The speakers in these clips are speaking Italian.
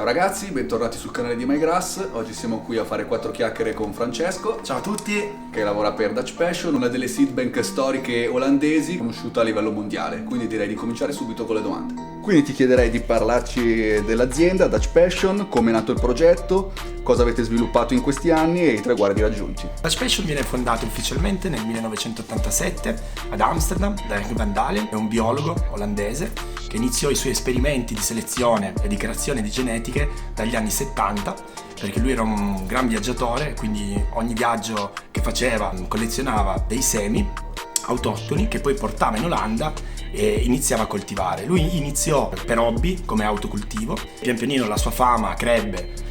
Ciao ragazzi, bentornati sul canale di MyGrass. Oggi siamo qui a fare 4 chiacchiere con Francesco. Ciao a tutti. Che lavora per Dutch Passion, una delle seed bank storiche olandesi conosciuta a livello mondiale. Quindi direi di cominciare subito con le domande. Quindi ti chiederei di parlarci dell'azienda Dutch Passion, come è nato il progetto, cosa avete sviluppato in questi anni e i traguardi raggiunti. Dutch Passion viene fondato ufficialmente nel 1987 ad Amsterdam da Henk van Dalen, è un biologo olandese che iniziò i suoi esperimenti di selezione e di creazione di genetiche dagli anni 70, perché lui era un gran viaggiatore, quindi ogni viaggio che faceva collezionava dei semi autoctoni che poi portava in Olanda e iniziava a coltivare. Lui iniziò per hobby come autocultivo, pian pianino la sua fama crebbe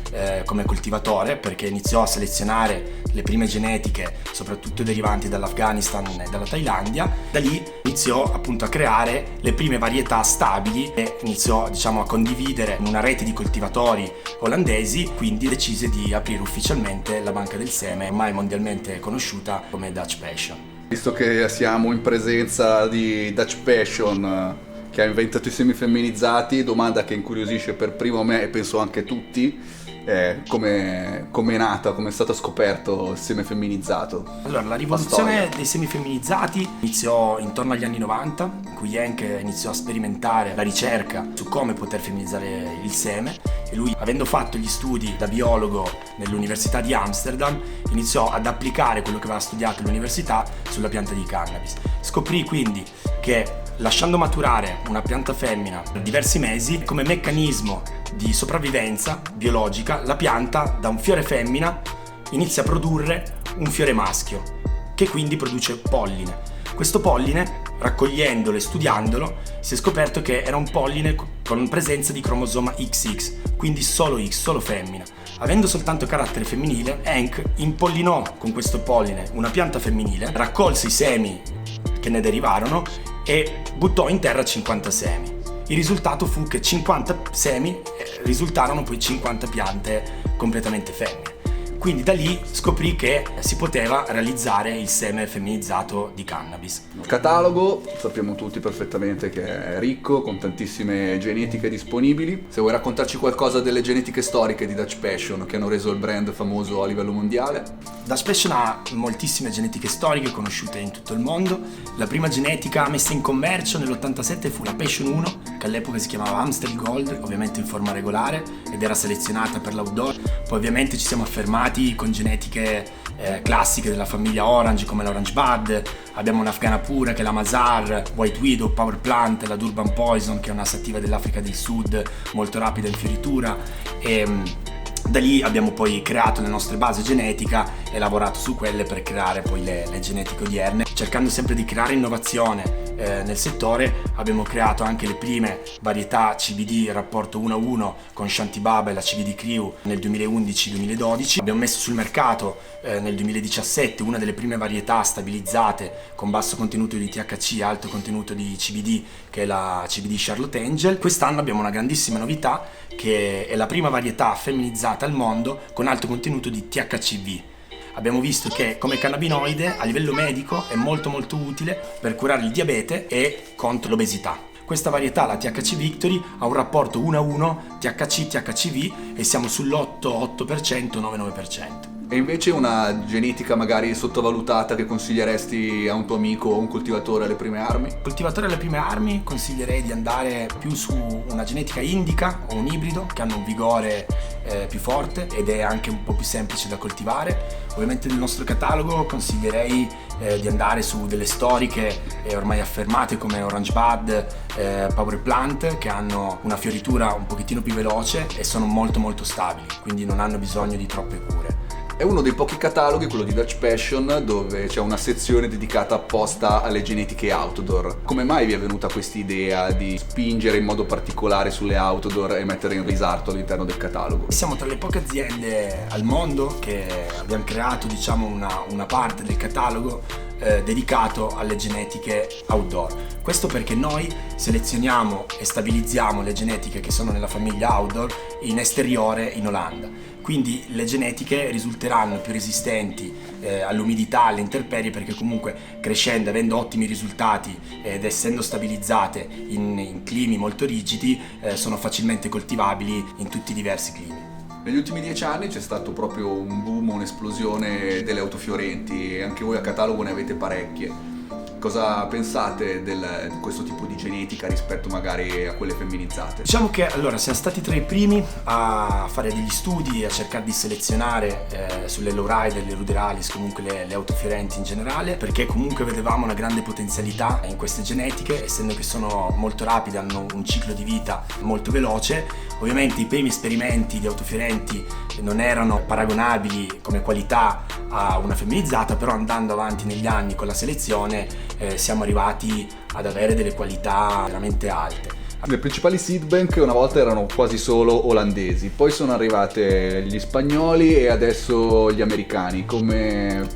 come coltivatore, perché iniziò a selezionare le prime genetiche soprattutto derivanti dall'Afghanistan e dalla Thailandia. Da lì iniziò appunto a creare le prime varietà stabili e iniziò a condividere una rete di coltivatori olandesi, quindi decise di aprire ufficialmente la banca del seme ormai mondialmente conosciuta come Dutch Passion. Visto che siamo in presenza di Dutch Passion che ha inventato i semi femminizzati, domanda che incuriosisce per primo me e penso anche tutti, come è nata, come è stato scoperto il seme femminizzato? Allora, la rivoluzione dei semi femminilizzati iniziò intorno agli anni 90, in cui Henk iniziò a sperimentare la ricerca su come poter femminilizzare il seme, e lui, avendo fatto gli studi da biologo nell'Università di Amsterdam, iniziò ad applicare quello che aveva studiato all'università sulla pianta di cannabis. Scoprì quindi che lasciando maturare una pianta femmina per diversi mesi, come meccanismo di sopravvivenza biologica, la pianta da un fiore femmina inizia a produrre un fiore maschio, che quindi produce polline. Questo polline, raccogliendolo e studiandolo, si è scoperto che era un polline con presenza di cromosoma XX, quindi solo X, solo femmina. Avendo soltanto carattere femminile, Henk impollinò con questo polline una pianta femminile, raccolse i semi che ne derivarono e buttò in terra 50 semi. Il risultato fu che 50 semi risultarono poi 50 piante completamente femmine. Quindi da lì scoprì che si poteva realizzare il seme femminizzato di cannabis. Il catalogo sappiamo tutti perfettamente che è ricco, con tantissime genetiche disponibili. Se vuoi raccontarci qualcosa delle genetiche storiche di Dutch Passion che hanno reso il brand famoso a livello mondiale. Dutch Passion ha moltissime genetiche storiche conosciute in tutto il mondo. La prima genetica messa in commercio nell'87 fu la Passion 1, che all'epoca si chiamava Amstel Gold, ovviamente in forma regolare, ed era selezionata per l'outdoor. Poi ovviamente ci siamo affermati con genetiche classiche della famiglia Orange, come l'Orange Bud. Abbiamo un'Afghana pura che è la Mazar, White Widow, Power Plant, la Durban Poison, che è una sativa dell'Africa del Sud molto rapida in fioritura, e da lì abbiamo poi creato le nostre basi genetica e lavorato su quelle per creare poi le genetiche odierne, cercando sempre di creare innovazione nel settore. Abbiamo creato anche le prime varietà CBD rapporto 1:1 con Shanti Baba e la CBD Crew nel 2011-2012. Abbiamo messo sul mercato nel 2017 una delle prime varietà stabilizzate con basso contenuto di THC e alto contenuto di CBD, che è la CBD Charlotte Angel. Quest'anno abbiamo una grandissima novità, che è la prima varietà femminilizzata al mondo con alto contenuto di THCV. Abbiamo visto che come cannabinoide a livello medico è molto utile per curare il diabete e contro l'obesità. Questa varietà, la THC Victory, ha un rapporto 1:1 THC-THCV e siamo sull'8%, 9%. E invece una genetica magari sottovalutata che consiglieresti a un tuo amico o un coltivatore alle prime armi? Coltivatore alle prime armi consiglierei di andare più su una genetica indica o un ibrido, che hanno un vigore più forte ed è anche un po' più semplice da coltivare. Ovviamente nel nostro catalogo consiglierei di andare su delle storiche ormai affermate come Orange Bud, Power Plant, che hanno una fioritura un pochettino più veloce e sono molto stabili, quindi non hanno bisogno di troppe cure. È uno dei pochi cataloghi, quello di Dutch Passion, dove c'è una sezione dedicata apposta alle genetiche outdoor. Come mai vi è venuta questa idea di spingere in modo particolare sulle outdoor e mettere in risalto all'interno del catalogo? Siamo tra le poche aziende al mondo che abbiamo creato una parte del catalogo dedicato alle genetiche outdoor. Questo perché noi selezioniamo e stabilizziamo le genetiche che sono nella famiglia outdoor in esteriore in Olanda. Quindi le genetiche risulteranno più resistenti all'umidità, alle intemperie, perché comunque crescendo, avendo ottimi risultati ed essendo stabilizzate in climi molto rigidi, sono facilmente coltivabili in tutti i diversi climi. Negli ultimi 10 anni c'è stato proprio un boom, un'esplosione delle autofiorenti, e anche voi a catalogo ne avete parecchie. Cosa pensate di questo tipo di genetica rispetto magari a quelle femminizzate? Diciamo che allora siamo stati tra i primi a fare degli studi e a cercare di selezionare sulle lowrider, le ruderalis, comunque le autofiorenti in generale, perché comunque vedevamo una grande potenzialità in queste genetiche, essendo che sono molto rapide, hanno un ciclo di vita molto veloce. Ovviamente i primi esperimenti di autofiorenti non erano paragonabili come qualità a una femminilizzata, però andando avanti negli anni con la selezione siamo arrivati ad avere delle qualità veramente alte. Le principali seed bank una volta erano quasi solo olandesi, poi sono arrivate gli spagnoli e adesso gli americani. Come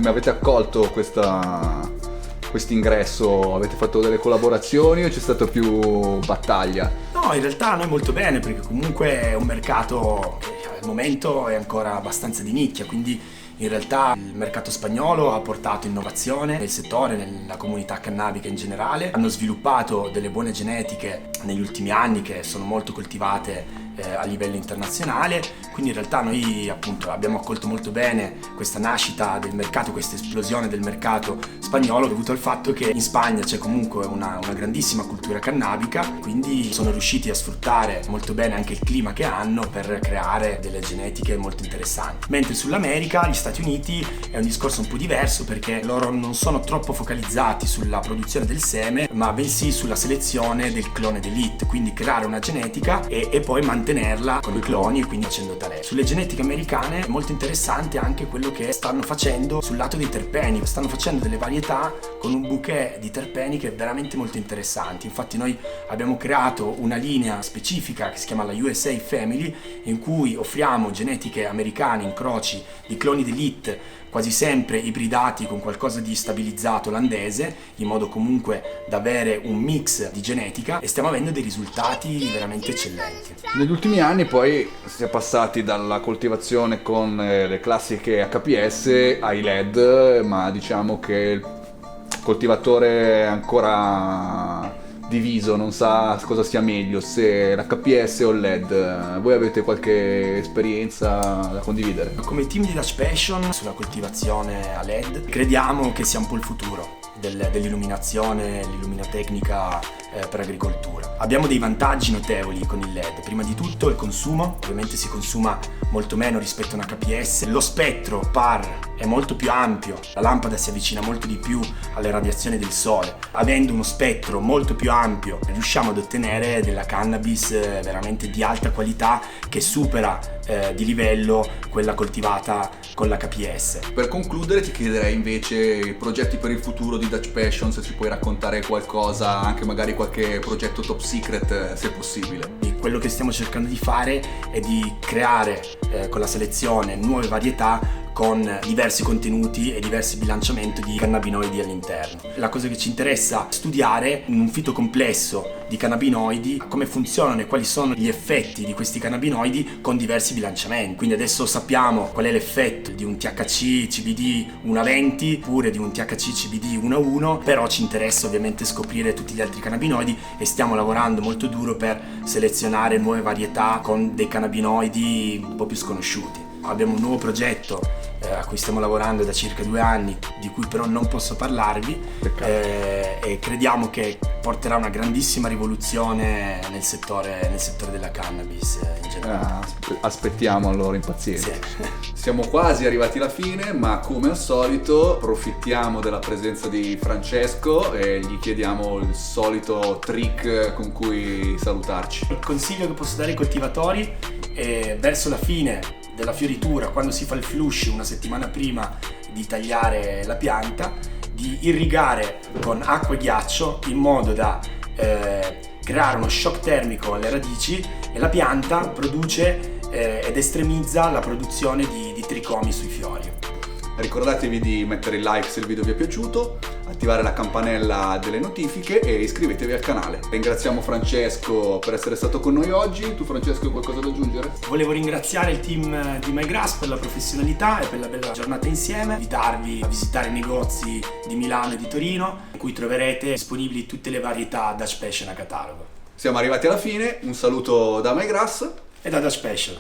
avete accolto questo ingresso? Avete fatto delle collaborazioni o c'è stata più battaglia? No, in realtà noi molto bene, perché comunque è un mercato che al momento è ancora abbastanza di nicchia, quindi in realtà il mercato spagnolo ha portato innovazione nel settore, nella comunità cannabica in generale. Hanno sviluppato delle buone genetiche negli ultimi anni che sono molto coltivate a livello internazionale, quindi in realtà noi appunto abbiamo accolto molto bene questa nascita del mercato, questa esplosione del mercato spagnolo, dovuto al fatto che in Spagna c'è comunque una grandissima cultura cannabica, quindi sono riusciti a sfruttare molto bene anche il clima che hanno per creare delle genetiche molto interessanti. Mentre sull'America, gli Stati Uniti, è un discorso un po' diverso, perché loro non sono troppo focalizzati sulla produzione del seme, ma bensì sulla selezione del clone d'élite, quindi creare una genetica e poi mantenerla con i cloni, e quindi facendo talè. Sulle genetiche americane è molto interessante anche quello che stanno facendo sul lato dei terpeni. Stanno facendo delle varietà con un bouquet di terpeni che è veramente molto interessante. Infatti noi abbiamo creato una linea specifica che si chiama la USA Family, in cui offriamo genetiche americane, incroci di cloni d'élite, quasi sempre ibridati con qualcosa di stabilizzato olandese, in modo comunque da avere un mix di genetica, e stiamo avendo dei risultati veramente eccellenti. Negli ultimi anni poi si è passati dalla coltivazione con le classiche HPS ai LED, ma diciamo che il coltivatore è ancora diviso, non sa cosa sia meglio, se l'HPS o il LED. Voi avete qualche esperienza da condividere? Come team di Dutch Passion sulla coltivazione a LED crediamo che sia un po' il futuro dell'illuminazione, l'illuminotecnica per agricoltura. Abbiamo dei vantaggi notevoli con il LED. Prima di tutto il consumo, ovviamente si consuma molto meno rispetto a un HPS. Lo spettro PAR è molto più ampio, la lampada si avvicina molto di più alle radiazioni del sole. Avendo uno spettro molto più ampio riusciamo ad ottenere della cannabis veramente di alta qualità, che supera di livello quella coltivata con l'HPS. Per concludere ti chiederei invece i progetti per il futuro di Dutch Passion, se ci puoi raccontare qualcosa, anche magari qualche progetto top secret se possibile. Quello che stiamo cercando di fare è di creare con la selezione nuove varietà con diversi contenuti e diversi bilanciamenti di cannabinoidi all'interno. La cosa che ci interessa studiare in un fito complesso di cannabinoidi, come funzionano e quali sono gli effetti di questi cannabinoidi con diversi bilanciamenti. Quindi adesso sappiamo qual è l'effetto di un THC CBD 1,20 oppure di un THC CBD 1,1, però ci interessa ovviamente scoprire tutti gli altri cannabinoidi e stiamo lavorando molto duro per selezionare nuove varietà con dei cannabinoidi un po' più sconosciuti. Abbiamo un nuovo progetto a cui stiamo lavorando da circa 2 anni, di cui però non posso parlarvi, e crediamo che porterà una grandissima rivoluzione nel settore della cannabis in generale. Aspettiamo allora impazienti. Sì. Siamo quasi arrivati alla fine, ma come al solito approfittiamo della presenza di Francesco e gli chiediamo il solito trick con cui salutarci. Il consiglio che posso dare ai coltivatori è verso la fine della fioritura, quando si fa il flush una settimana prima di tagliare la pianta, di irrigare con acqua e ghiaccio in modo da creare uno shock termico alle radici, e la pianta produce ed estremizza la produzione di tricomi sui fiori. Ricordatevi di mettere il like se il video vi è piaciuto, attivare la campanella delle notifiche e iscrivetevi al canale. Ringraziamo Francesco per essere stato con noi oggi. Tu Francesco hai qualcosa da aggiungere? Volevo ringraziare il team di MyGrass per la professionalità e per la bella giornata insieme, invitarvi a visitare i negozi di Milano e di Torino, in cui troverete disponibili tutte le varietà Dutch Passion a catalogo. Siamo arrivati alla fine, un saluto da MyGrass E da Dutch Passion.